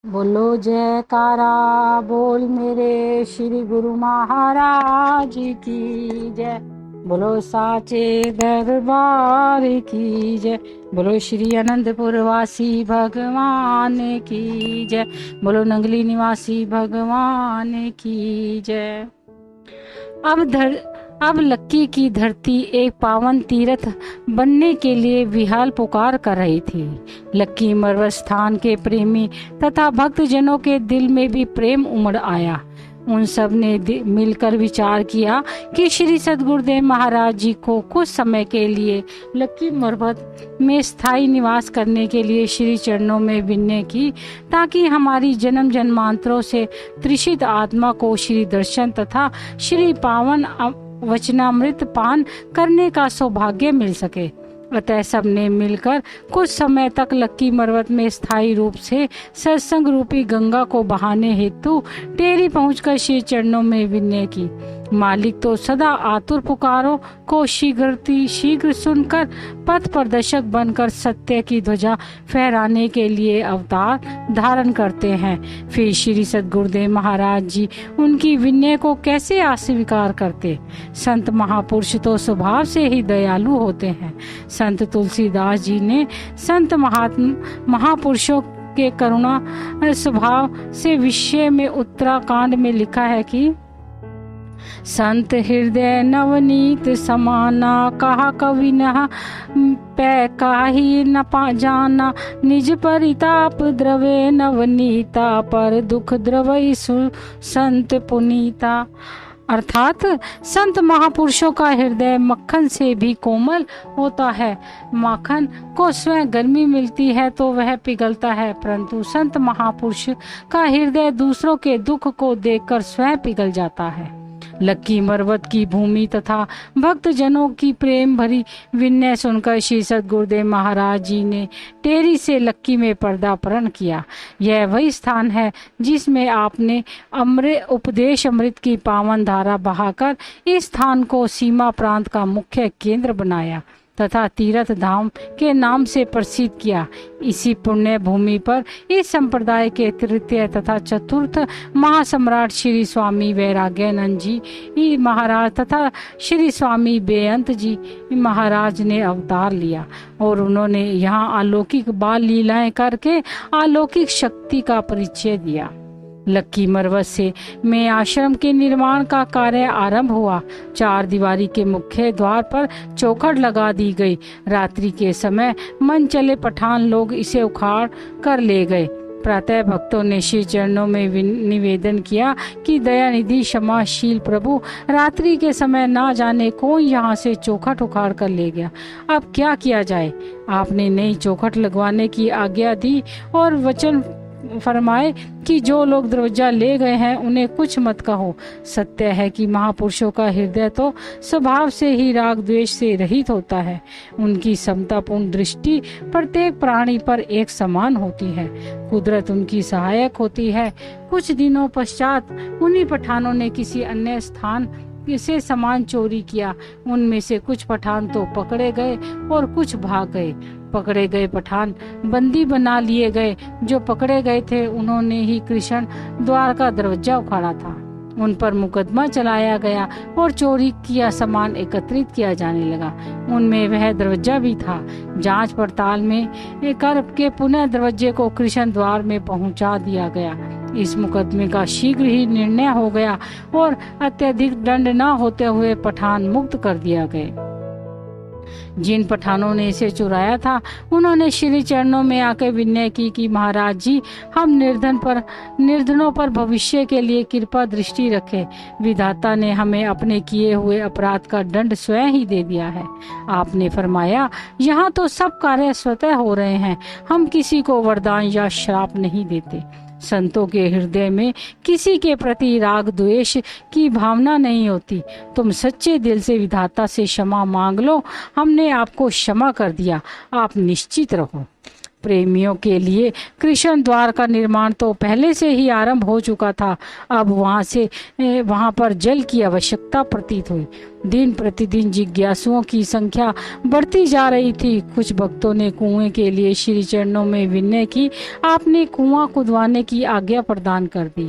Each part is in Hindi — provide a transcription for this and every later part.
बोलो जयकारा बोल मेरे श्री गुरु महाराज की जय। बोलो साचे दरबार की जय। बोलो श्री अनंतपुर वासी भगवान की जय। बोलो नंगली निवासी भगवान की जय। अब लक्की की धरती एक पावन तीर्थ बनने के लिए विहाल पुकार कर रही थी। लक्की मरवर स्थान के प्रेमी तथा भक्तजनों के दिल में भी प्रेम उमड़ आया। उन सब ने मिलकर विचार किया कि श्री सद्गुरुदेव महाराज जी को कुछ समय के लिए लक्की मरवत में स्थायी निवास करने के लिए श्री चरणों में विनय की, ताकि हमारी जन्म जन्मांतरों से तृषित आत्मा को श्री दर्शन तथा श्री पावन वचनामृत पान करने का सौभाग्य मिल सके। अतः सबने मिलकर कुछ समय तक लक्की मरवत में स्थायी रूप से सत्संग रूपी गंगा को बहाने हेतु टेरी पहुंचकर श्री चरणों में विनय की। मालिक तो सदा आतुर पुकारों को शीघ्र सुनकर पथ प्रदर्शक बनकर सत्य की ध्वजा फहराने के लिए अवतार धारण करते हैं। फिर श्री सद्गुरुदेव महाराज जी उनकी विनय को कैसे अस्वीकार करते। संत महापुरुष तो स्वभाव से ही दयालु होते हैं। संत तुलसीदास जी ने संत महापुरुषों के करुणा स्वभाव से विषय में उत्तराखंड में लिखा है कि संत हृदय नवनीत समाना, कहा कवि न पै काही न पा जाना, निज परिताप द्रवे नवनीता, पर दुख द्रवई संत पुनीता। अर्थात संत महापुरुषों का हृदय मक्खन से भी कोमल होता है। माखन को स्वयं गर्मी मिलती है तो वह पिघलता है, परंतु संत महापुरुष का हृदय दूसरों के दुख को देखकर स्वयं पिघल जाता है। लक्की मरवत की भूमि तथा भक्त जनों की प्रेम भरी विनय सुनकर श्री सद्गुरुदेव महाराज जी ने टेरी से लक्की में पदार्पण किया। यह वही स्थान है जिसमें आपने उपदेश अमृत की पावन धारा बहाकर इस स्थान को सीमा प्रांत का मुख्य केंद्र बनाया तथा तीर्थ धाम के नाम से प्रसिद्ध किया। इसी पुण्य भूमि पर इस संप्रदाय के तृतीय तथा चतुर्थ महासम्राट श्री स्वामी वैराग्यानंद जी महाराज तथा श्री स्वामी बेअंत जी महाराज ने अवतार लिया और उन्होंने यहाँ अलौकिक बाल लीलाएं करके अलौकिक शक्ति का परिचय दिया। लक्की मरवत से में आश्रम के निर्माण का कार्य आरंभ हुआ। 4 दीवारी के मुख्य द्वार पर चौखट लगा दी गई। रात्रि के समय मन चले पठान लोग इसे उखाड़ कर ले गए। प्रातः भक्तों ने श्री चरणों में निवेदन किया कि दयानिधि क्षमाशील प्रभु, रात्रि के समय ना जाने कौन यहाँ से चौखट उखाड़ कर ले गया। अब क्या किया जाए। आपने नई चौखट लगवाने की आज्ञा दी और वचन फरमाए कि जो लोग दरवाजा ले गए हैं उन्हें कुछ मत कहो। सत्य है कि महापुरुषों का हृदय तो स्वभाव से ही राग द्वेष से रहित होता है। उनकी समतापूर्ण दृष्टि प्रत्येक प्राणी पर एक समान होती है। कुदरत उनकी सहायक होती है। कुछ दिनों पश्चात उन्हीं पठानों ने किसी अन्य स्थान से सामान चोरी किया। उनमें से कुछ पठान तो पकड़े गए और कुछ भाग गए। पकड़े गए पठान बंदी बना लिए गए। जो पकड़े गए थे उन्होंने ही कृष्ण द्वार का दरवाजा उखाड़ा था। उन पर मुकदमा चलाया गया और चोरी किया सामान एकत्रित किया जाने लगा। उनमें वह दरवाजा भी था। जांच पड़ताल में कर के पुनः दरवाजे को कृष्ण द्वार में पहुंचा दिया गया। इस मुकदमे का शीघ्र ही निर्णय हो गया और अत्यधिक दंड न होते हुए पठान मुक्त कर दिया गए। जिन पठानों ने इसे चुराया था उन्होंने श्री चरणों में आकर विनय की कि महाराज जी, हम निर्धनों पर भविष्य के लिए कृपा दृष्टि रखे। विधाता ने हमें अपने किए हुए अपराध का दंड स्वयं ही दे दिया है। आपने फरमाया, यहाँ तो सब कार्य स्वतः हो रहे हैं, हम किसी को वरदान या श्राप नहीं देते। संतों के हृदय में किसी के प्रति राग द्वेष की भावना नहीं होती। तुम सच्चे दिल से विधाता से क्षमा मांग लो, हमने आपको क्षमा कर दिया, आप निश्चित रहो। प्रेमियों के लिए कृष्ण द्वार का निर्माण तो पहले से ही आरंभ हो चुका था। अब वहां पर जल की आवश्यकता प्रतीत हुई। दिन प्रतिदिन जिज्ञासुओं की संख्या बढ़ती जा रही थी। कुछ भक्तों ने कुएं के लिए श्री चरणों में विनय की। आपने कुआं खुदवाने की आज्ञा प्रदान कर दी।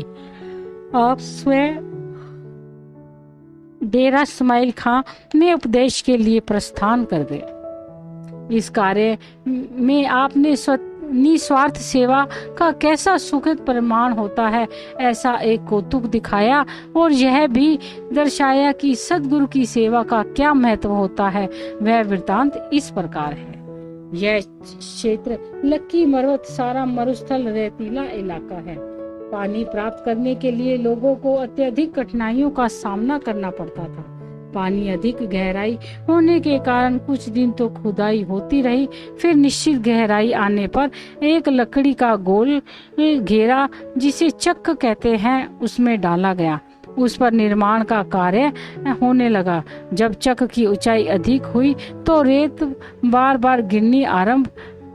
आप स्वयं डेरा इस्माइल खां में उपदेश के लिए प्रस्थान कर गए। इस कार्य में आपने निस्वार्थ सेवा का कैसा सुखद प्रमाण होता है, ऐसा एक कौतुक दिखाया और यह भी दर्शाया कि सद्गुरु की सेवा का क्या महत्व होता है। वह वृत्तांत इस प्रकार है। यह क्षेत्र लक्की मरवत सारा मरुस्थल रेतीला इलाका है। पानी प्राप्त करने के लिए लोगों को अत्यधिक कठिनाइयों का सामना करना पड़ता था। पानी अधिक गहराई होने के कारण कुछ दिन तो खुदाई होती रही। फिर निश्चित गहराई आने पर एक लकड़ी का गोल घेरा, जिसे चक्क कहते हैं, उसमें डाला गया। उस पर निर्माण का कार्य होने लगा। जब चक्क की ऊंचाई अधिक हुई तो रेत बार बार गिरनी आरंभ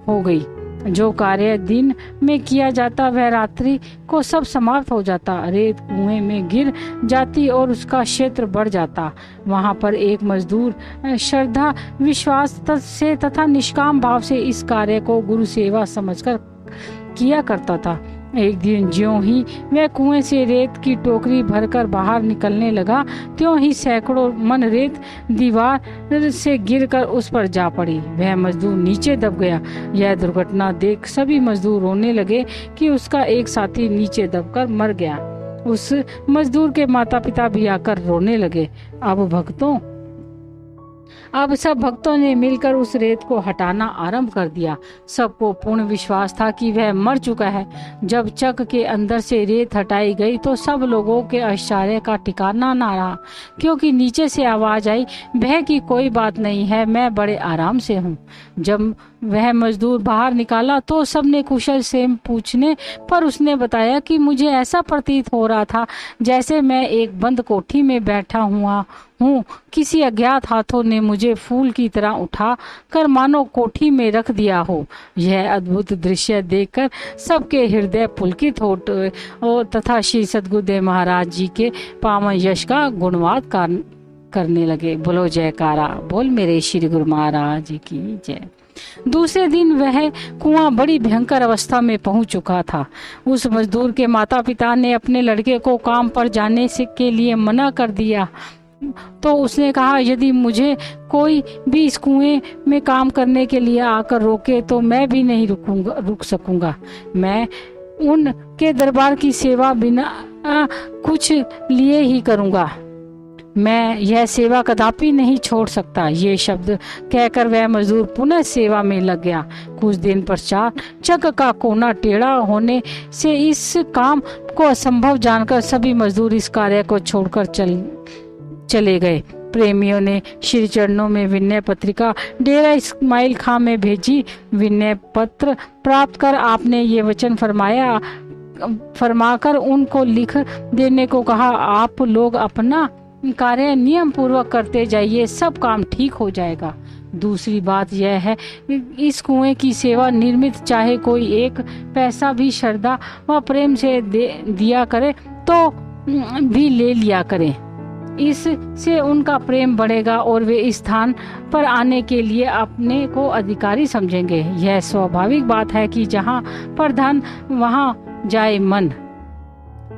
हो गई। जो कार्य दिन में किया जाता वह रात्रि को सब समाप्त हो जाता। रेत कुएं में गिर जाती और उसका क्षेत्र बढ़ जाता। वहां पर एक मजदूर श्रद्धा विश्वास से तथा निष्काम भाव से इस कार्य को गुरु सेवा समझकर किया करता था। एक दिन ज्यों ही वह कुएं से रेत की टोकरी भरकर बाहर निकलने लगा, त्यों ही सैकड़ों मन रेत दीवार से गिरकर उस पर जा पड़ी। वह मजदूर नीचे दब गया। यह दुर्घटना देख सभी मजदूर रोने लगे कि उसका एक साथी नीचे दबकर मर गया। उस मजदूर के माता पिता भी आकर रोने लगे। अब सब भक्तों ने मिलकर उस रेत को हटाना आरंभ कर दिया। सबको पूर्ण विश्वास था कि वह मर चुका है। जब चक के अंदर से रेत हटाई गई तो सब लोगों के आश्चर्य का ठिकाना न रहा, क्योंकि नीचे से आवाज आई, भय की कोई बात नहीं है, मैं बड़े आराम से हूँ। जब वह मजदूर बाहर निकाला तो सबने कुशल से पूछने पर उसने बताया कि मुझे ऐसा प्रतीत हो रहा था जैसे मैं एक बंद कोठी में बैठा हुआ हूँ। किसी अज्ञात हाथों ने मुझे फूल की तरह उठा कर मानो कोठी में रख दिया हो। यह अद्भुत दृश्य देखकर सबके हृदय पुलकित हो और तथा श्री सद्गुरुदेव महाराज जी के पावन यश का गुणवाद करने लगे। बोलो जयकारा बोल मेरे श्री गुरु महाराज की जय। दूसरे दिन वह कुआं बड़ी भयंकर अवस्था में पहुंच चुका था। उस मजदूर के माता पिता ने अपने लड़के को काम पर जाने से के लिए मना कर दिया तो उसने कहा, यदि मुझे कोई भी इस कुएं में काम करने के लिए आकर रोके तो मैं भी नहीं रुक सकूंगा। मैं उनके दरबार की सेवा बिना कुछ लिए ही करूंगा। मैं यह सेवा कदापि नहीं छोड़ सकता। ये शब्द कहकर वह मजदूर पुनः सेवा में लग गया। कुछ दिन पश्चात चक का कोना टेढ़ा होने से इस काम को असंभव जानकर सभी मजदूर इस कार्य को छोड़कर चले गए। प्रेमियों ने श्री चरणों में विनय पत्रिका डेरा इस्माइल खां में भेजी। विनय पत्र प्राप्त कर आपने ये वचन फरमाकर उनको लिख देने को कहा, आप लोग अपना कार्य नियम पूर्वक करते जाइए, सब काम ठीक हो जाएगा। दूसरी बात यह है, इस कुएं की सेवा निर्मित चाहे कोई एक पैसा भी श्रद्धा व प्रेम से दिया करे तो भी ले लिया करें। इससे उनका प्रेम बढ़ेगा और वे इस स्थान पर आने के लिए अपने को अधिकारी समझेंगे। यह स्वाभाविक बात है कि जहाँ पर धन वहाँ जाए मन,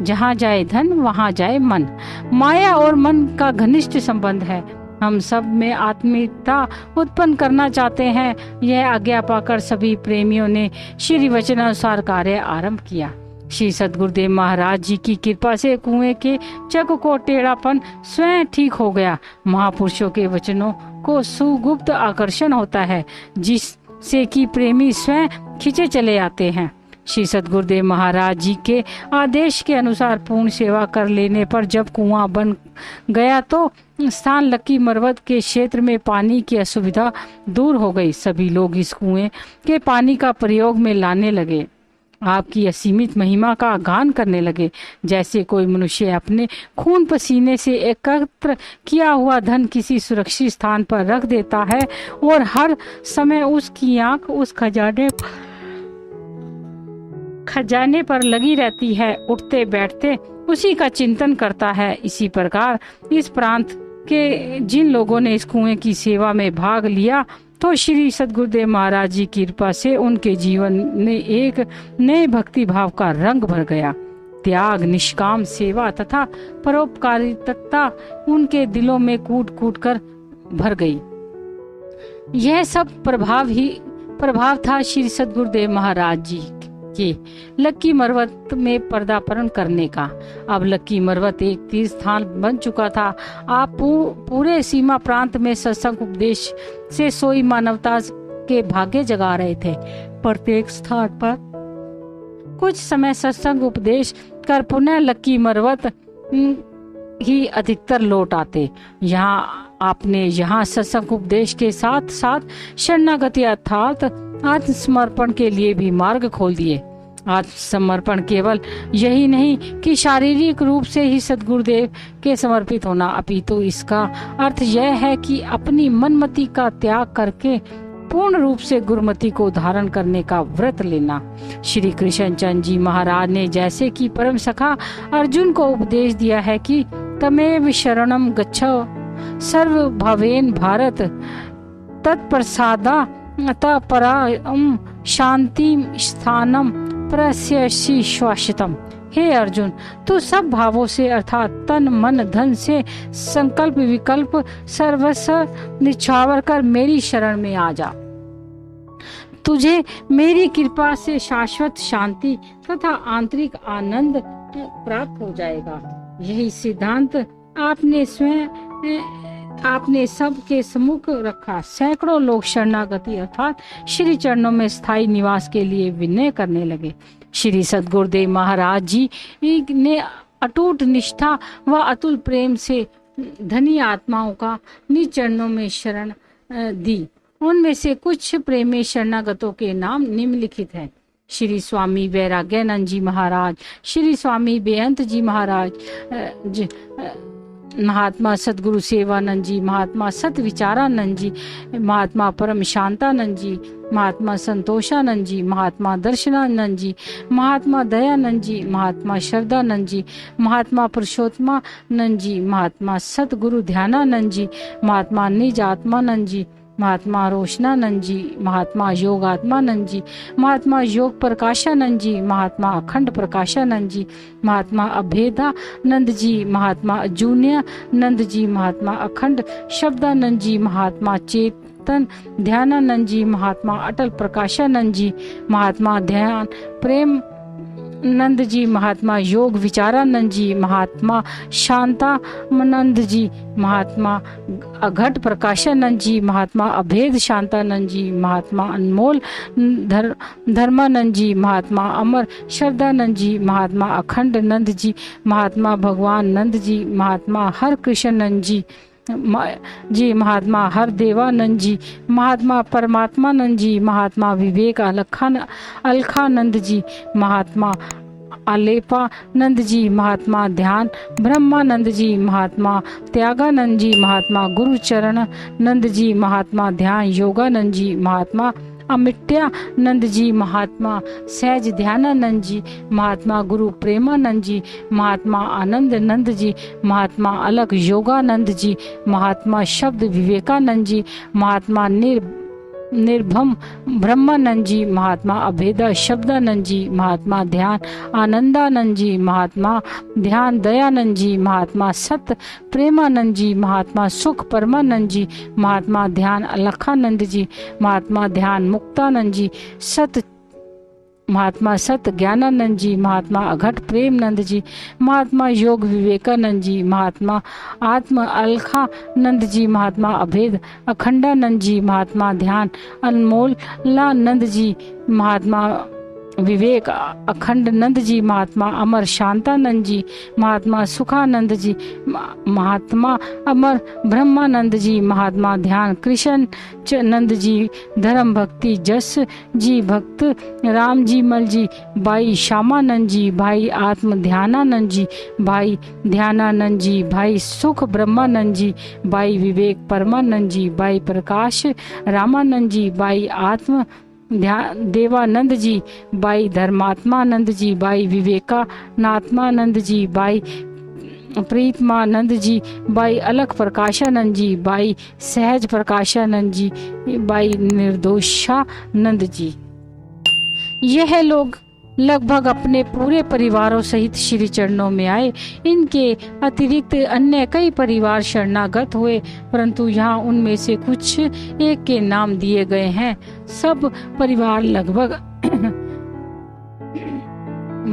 जहाँ जाए धन वहाँ जाए मन। माया और मन का घनिष्ठ संबंध है। हम सब में आत्मीयता उत्पन्न करना चाहते हैं। यह आज्ञा पाकर सभी प्रेमियों ने श्री वचनानुसार कार्य आरंभ किया। श्री सद्गुरुदेव महाराज जी की कृपा से कुएं के चक को टेढ़ापन स्वयं ठीक हो गया। महापुरुषों के वचनों को सुगुप्त आकर्षण होता है, जिससे कि प्रेमी स्वयं खींचे चले आते हैं। श्री सद्गुरुदेव महाराज जी के आदेश के अनुसार पूर्ण सेवा कर लेने पर जब कुआं बन गया तो स्थान लक्की मरवत के क्षेत्र में पानी की असुविधा दूर हो गई। सभी लोग इस कुएं के पानी का प्रयोग में लाने लगे, आपकी असीमित महिमा का गान करने लगे। जैसे कोई मनुष्य अपने खून पसीने से एकत्र किया हुआ धन किसी सुरक्षित स्थान पर रख देता है और हर समय उसकी आंख उस खजाने खजाने पर लगी रहती है, उठते बैठते उसी का चिंतन करता है। इसी प्रकार इस प्रांत के जिन लोगों ने इस कुएं की सेवा में भाग लिया तो श्री सद्गुरुदेव महाराज जी की कृपा से उनके जीवन में एक नए भक्ति भाव का रंग भर गया। त्याग, निष्काम सेवा तथा परोपकारिता उनके दिलों में कूट कूट कर भर गई। यह सब प्रभाव था श्री सद्गुरुदेव महाराज जी के लक्की मरवत में पर्दापरण करने का। अब लक्की मरवत एक तीर्थ स्थान बन चुका था। आप पूरे सीमा प्रांत में सत्संग उपदेश से सोई मानवता के भाग्य जगा रहे थे। प्रत्येक स्थान पर कुछ समय सत्संग उपदेश कर पुनः लक्की मरवत ही अधिकतर लौट आते। यहाँ सत्संग उपदेश के साथ साथ शरणागति अर्थात आत्मसमर्पण के लिए भी मार्ग खोल दिए। आत्मसमर्पण केवल यही नहीं कि शारीरिक रूप से ही सद्गुरुदेव के समर्पित होना, अपितु इसका अर्थ यह है कि अपनी मनमति का त्याग करके पूर्ण रूप से गुरुमति को धारण करने का व्रत लेना। श्री कृष्ण चंद्र जी महाराज ने जैसे कि परम सखा अर्जुन को उपदेश दिया है कि तमेव शरणम गच्छो सर्व भावेन भारत तत्प्रसादा परम शांति स्थानम प्रस्यसि श्वासितम। हे अर्जुन, तू सब भावों से अर्थात तन मन धन से संकल्प विकल्प सर्वस्व निछावर कर मेरी शरण में आ जा। तुझे मेरी कृपा से शाश्वत शांति तथा आंतरिक आनंद प्राप्त हो जाएगा। यही सिद्धांत आपने सबके सम्मुख रखा। सैकड़ों लोग शरणागति अर्थात श्री चरणों में स्थायी निवास के लिए विनय करने लगे। श्री सद्गुरुदेव महाराज जी ने अटूट निष्ठा व अतुल प्रेम से धनी आत्माओं का निज चरणों में शरण दी। उनमें से कुछ प्रेमी शरणागतों के नाम निम्नलिखित हैं। श्री स्वामी वैराग्यानंद जी महाराज, श्री स्वामी बेअंत जी महाराज, महात्मा सदगुरु सेवानंद जी, महात्मा सत विचारानंद जी, महात्मा परम शांतानंद जी, महात्मा संतोषानंद जी, महात्मा दर्शनानंद जी, महात्मा दयानंद जी, महात्मा श्रद्धानंद जी, महात्मा पुरुषोत्तमानंद जी, महात्मा सतगुरु ध्यानानंद जी, महात्मा निज आत्मानंद जी, महात्मा रोशनानंद जी, महात्मा योग आत्मानंद जी, महात्मा योग प्रकाशानंद जी, महात्मा अखंड प्रकाशानंद जी, महात्मा अभेदानंद जी, महात्मा अजून्यानंद जी, महात्मा अखंड शब्दानंद जी, महात्मा चेतन ध्यानानंद जी, महात्मा अटल प्रकाशानंद जी, महात्मा ध्यान प्रेम नंद जी, महात्मा योग विचारानंद जी, महात्मा शांतानंद जी, महात्मा अघट प्रकाशानंद जी, महात्मा अभेद शांतानंद जी, महात्मा अनमोल धर्मानंद जी, महात्मा अमर श्रद्धानंद जी, महात्मा अखंड नंद जी, महात्मा भगवान नंद जी, महात्मा हर कृष्ण नंद जी, महात्मा हर देवानंद जी, महात्मा परमात्मानंद जी, महात्मा विवेक अलखानंद जी, महात्मा अलेपानंद जी, महात्मा ध्यान ब्रह्मानंद जी, महात्मा त्यागानंद जी, महात्मा गुरुचरण नंद जी, महात्मा ध्यान योगानंद जी, महात्मा अमिट्यानंद जी, महात्मा सहज ध्यानानंद जी, महात्मा गुरु प्रेमानंद जी, महात्मा आनंद नंद जी, महात्मा अलग योगानंद जी, महात्मा शब्द विवेकानंद जी, महात्मा निर्भम ब्रह्मानंद जी, महात्मा अभेदा शब्दानंद जी, महात्मा ध्यान आनंदानंद जी, महात्मा ध्यान दयानंद जी, महात्मा सत प्रेमानंद जी, महात्मा सुख परमानंद जी, महात्मा ध्यान अलखानंद जी, महात्मा ध्यान मुक्तानंद जी, महात्मा सत ज्ञानानंद जी, महात्मा अघट प्रेमनंद जी, महात्मा योग विवेकानंद जी, महात्मा आत्म अलखानंद जी, महात्मा अभेद अखंडानंद जी, महात्मा ध्यान अनमोलानंद जी, महात्मा विवेक अखंड नंद जी, महात्मा अमर शांतानंद जी, महात्मा सुखानंद जी, महात्मा अमर ब्रह्मानंद जी, महात्मा ध्यान कृष्ण नंद जी, धर्म भक्ति जस जी, भक्त राम जी मल जी, भाई श्यामानंद जी, भाई आत्म ध्यानानंद जी, भाई ध्यानानंद जी, भाई सुख ब्रह्मानंद जी, भाई विवेक परमानंद जी, भाई प्रकाश रामानंद जी, भाई आत्म देवानंद जी, भाई धर्मात्मानंद जी, भाई विवेकानात्मानंद जी, भाई प्रीतमानंद जी, भाई अलख प्रकाशानंद जी, भाई सहज प्रकाशानंद जी, भाई निर्दोषानंद जी। यह लोग लगभग अपने पूरे परिवारों सहित श्री चरणों में आए। इनके अतिरिक्त अन्य कई परिवार शरणागत हुए, परंतु यहाँ उनमें से कुछ एक के नाम दिए गए हैं। सब परिवार लगभग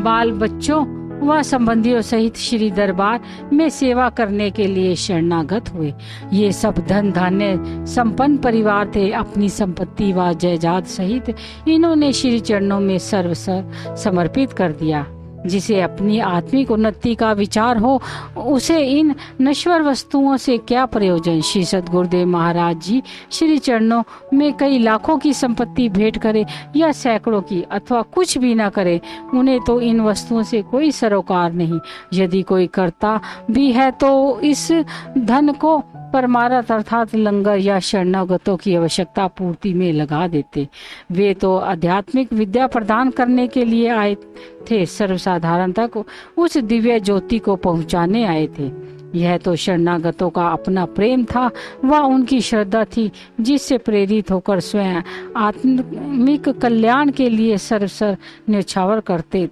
बाल बच्चों व संबंधियों सहित श्री दरबार में सेवा करने के लिए शरणागत हुए। ये सब धन धान्य संपन्न परिवार थे। अपनी संपत्ति व जायदाद सहित इन्होंने श्री चरणों में सर्व समर्पित कर दिया। जिसे अपनी आत्मिक उन्नति का विचार हो, उसे इन नश्वर वस्तुओं से क्या प्रयोजन। श्री सद्गुरुदेव महाराज जी श्री चरणों में कई लाखों की संपत्ति भेंट करे या सैकड़ों की, अथवा कुछ भी न करे, उन्हें तो इन वस्तुओं से कोई सरोकार नहीं। यदि कोई करता भी है तो इस धन को परमार्थ अर्थात लंगर या शरणागतों की आवश्यकता पूर्ति में लगा देते। वे तो आध्यात्मिक विद्या प्रदान करने के लिए आए थे, सर्वसाधारण तक उस दिव्य ज्योति को पहुंचाने आए थे। यह तो शरणागतों का अपना प्रेम था व उनकी श्रद्धा थी, जिससे प्रेरित होकर स्वयं आत्मिक कल्याण के लिए सर्वस्व न्यौछावर करते।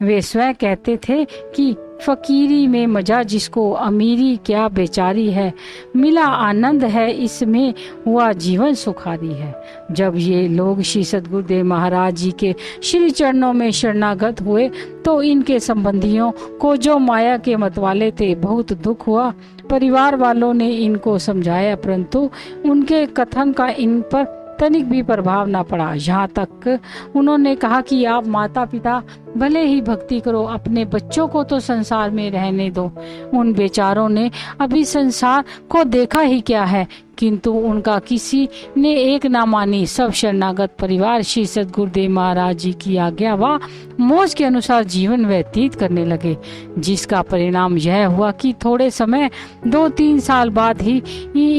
वे स्वयं कहते थे कि फकीरी में मजा जिसको अमीरी क्या बेचारी है, मिला आनंद है इसमें हुआ जीवन सुखारी है। जब ये लोग श्री सद्गुरुदेव महाराज जी के श्री चरणों में शरणागत हुए तो इनके संबंधियों को, जो माया के मतवाले थे, बहुत दुख हुआ। परिवार वालों ने इनको समझाया, परंतु उनके कथन का इन पर तनिक भी प्रभाव न पड़ा। यहाँ तक उन्होंने कहा कि आप माता पिता भले ही भक्ति करो, अपने बच्चों को तो संसार में रहने दो। उन बेचारों ने अभी संसार को देखा ही क्या है, किंतु उनका किसी ने एक ना मानी। सब शरणागत परिवार श्री सद्गुरुदेव महाराज जी की आज्ञा व मौज के अनुसार जीवन व्यतीत करने लगे, जिसका परिणाम यह हुआ कि थोड़े समय 2-3 साल बाद ही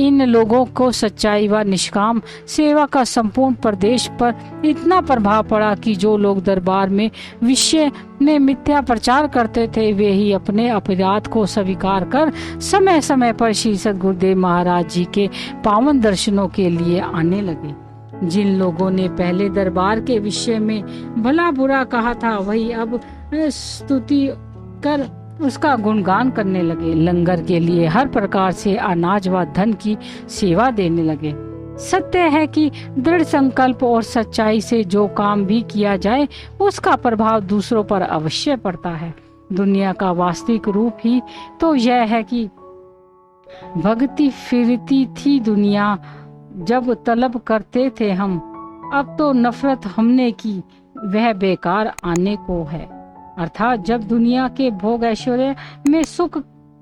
इन लोगों को सच्चाई व निष्काम सेवा का संपूर्ण प्रदेश पर इतना प्रभाव पड़ा कि जो लोग दरबार में विषय में मिथ्या प्रचार करते थे, वे ही अपने अपराध को स्वीकार कर समय समय पर श्री सद्गुरुदेव महाराज जी के पावन दर्शनों के लिए आने लगे। जिन लोगों ने पहले दरबार के विषय में भला बुरा कहा था, वही अब स्तुति कर उसका गुणगान करने लगे। लंगर के लिए हर प्रकार से अनाज व धन की सेवा देने लगे। सत्य है कि दृढ़ संकल्प और सच्चाई से जो काम भी किया जाए, उसका प्रभाव दूसरों पर अवश्य पड़ता है। दुनिया का वास्तविक रूप ही तो यह है कि भक्ति फिरती थी दुनिया, जब तलब करते थे हम, अब तो नफरत हमने की, वह बेकार आने को है। अर्थात जब दुनिया के भोग ऐश्वर्य में सुख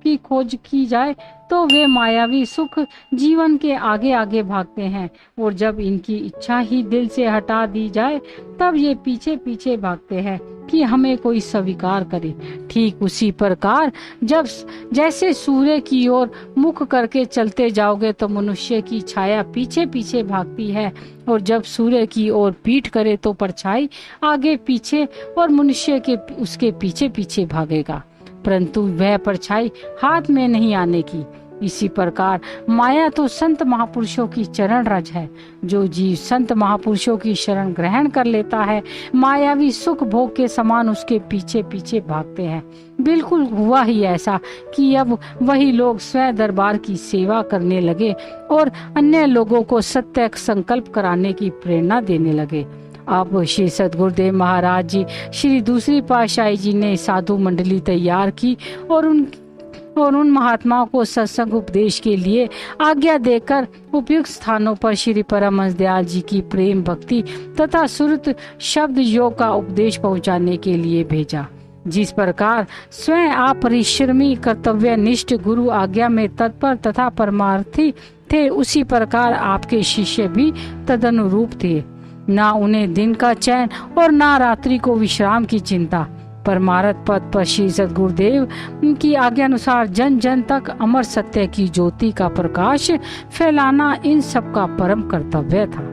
की खोज की जाए तो वे मायावी सुख जीवन के आगे आगे भागते हैं, और जब इनकी इच्छा ही दिल से हटा दी जाए तब ये पीछे पीछे भागते हैं कि हमें कोई स्वीकार करे। ठीक उसी प्रकार जब जैसे सूर्य की ओर मुख करके चलते जाओगे तो मनुष्य की छाया पीछे पीछे भागती है, और जब सूर्य की ओर पीठ करे तो परछाई आगे पीछे और मनुष्य के उसके पीछे पीछे भागेगा, परंतु वह परछाई हाथ में नहीं आने की। इसी प्रकार माया तो संत महापुरुषों की चरण रज है। जो जीव संत महापुरुषों की शरण ग्रहण कर लेता है, मायावी सुख भोग के समान उसके पीछे पीछे भागते हैं। बिल्कुल हुआ ही ऐसा कि अब वही लोग स्वयं दरबार की सेवा करने लगे और अन्य लोगों को सत्य संकल्प कराने की प्रेरणा देने लगे। अब श्री सद्गुरुदेव महाराज जी श्री दूसरी पातशाही जी ने साधु मंडली तैयार की और उन महात्माओं को सत्संग उपदेश के लिए आज्ञा देकर उपयुक्त स्थानों पर श्री परमहंस दयाल जी की प्रेम भक्ति तथा सुरत शब्द योग का उपदेश पहुंचाने के लिए भेजा। जिस प्रकार स्वयं आप परिश्रमी कर्तव्यनिष्ठ गुरु आज्ञा में तत्पर तथा परमार्थी थे, उसी प्रकार आपके शिष्य भी तदनुरूप थे। ना उन्हें दिन का चैन और ना रात्रि को विश्राम की चिंता। परमार्थ पद पर श्री सद्गुरुदेव की आज्ञा अनुसार जन जन तक अमर सत्य की ज्योति का प्रकाश फैलाना इन सब का परम कर्तव्य था।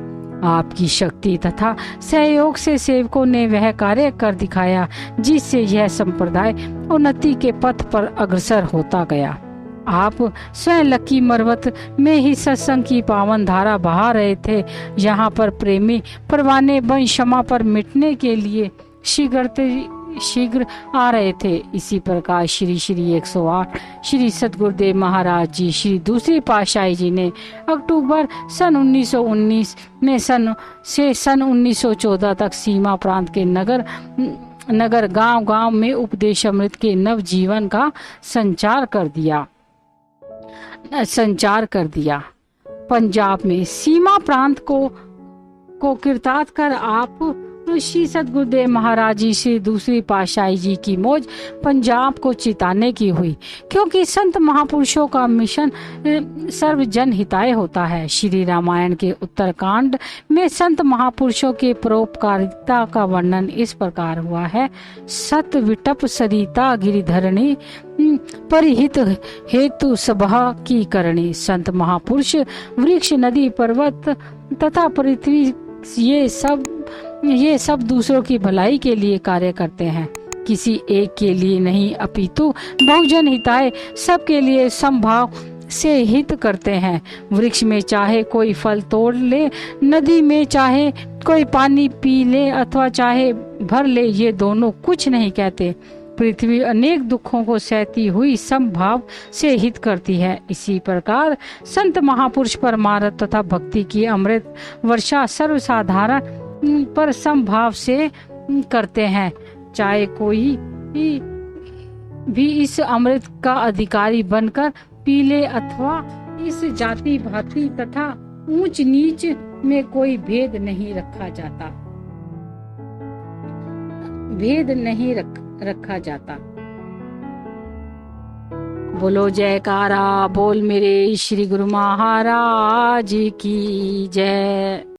आपकी शक्ति तथा सहयोग से सेवकों ने वह कार्य कर दिखाया जिससे यह संप्रदाय उन्नति के पथ पर अग्रसर होता गया। आप स्वयं लक्की मरवत में ही सत्संग की पावन धारा बहा रहे थे। यहाँ पर प्रेमी परवाने वंश क्षमा पर मिटने के लिए शीघ्र आ रहे थे। इसी प्रकार श्री श्री 108 श्री सतगुरुदेव महाराज जी श्री दूसरी पातशाही जी ने अक्टूबर सन 1919 में सन 1914 तक सीमा प्रांत के नगर गांव में उपदेश अमृत के नव जीवन का संचार कर दिया। पंजाब में सीमा प्रांत को किरतार्थ कर आप श्री सतगुरुदेव महाराज जी श्री दूसरी पातशाही जी की मौज पंजाब को चिताने की हुई, क्योंकि संत महापुरुषों का मिशन सर्वजन हिताय होता है। श्री रामायण के उत्तरकांड में संत महापुरुषों के परोपकारिता का वर्णन इस प्रकार हुआ है। सत विटप सरिता गिरिधरणी परिहित हेतु सभा की करणी। संत महापुरुष वृक्ष नदी पर्वत तथा पृथ्वी ये सब दूसरों की भलाई के लिए कार्य करते हैं, किसी एक के लिए नहीं अपितु बहुजन हिताय सबके लिए समभाव से हित करते हैं। वृक्ष में चाहे कोई फल तोड़ ले, नदी में चाहे कोई पानी पी ले अथवा चाहे भर ले, ये दोनों कुछ नहीं कहते। पृथ्वी अनेक दुखों को सहती हुई समभाव से हित करती है। इसी प्रकार संत महापुरुष परमार्थ तथा भक्ति की अमृत वर्षा सर्वसाधारण पर समभाव से करते हैं। चाहे कोई भी इस अमृत का अधिकारी बनकर पी ले अथवा इस जाति भांति तथा ऊंच नीच में कोई भेद नहीं रखा जाता। बोलो जयकारा बोल मेरे श्री गुरु महाराज की जय।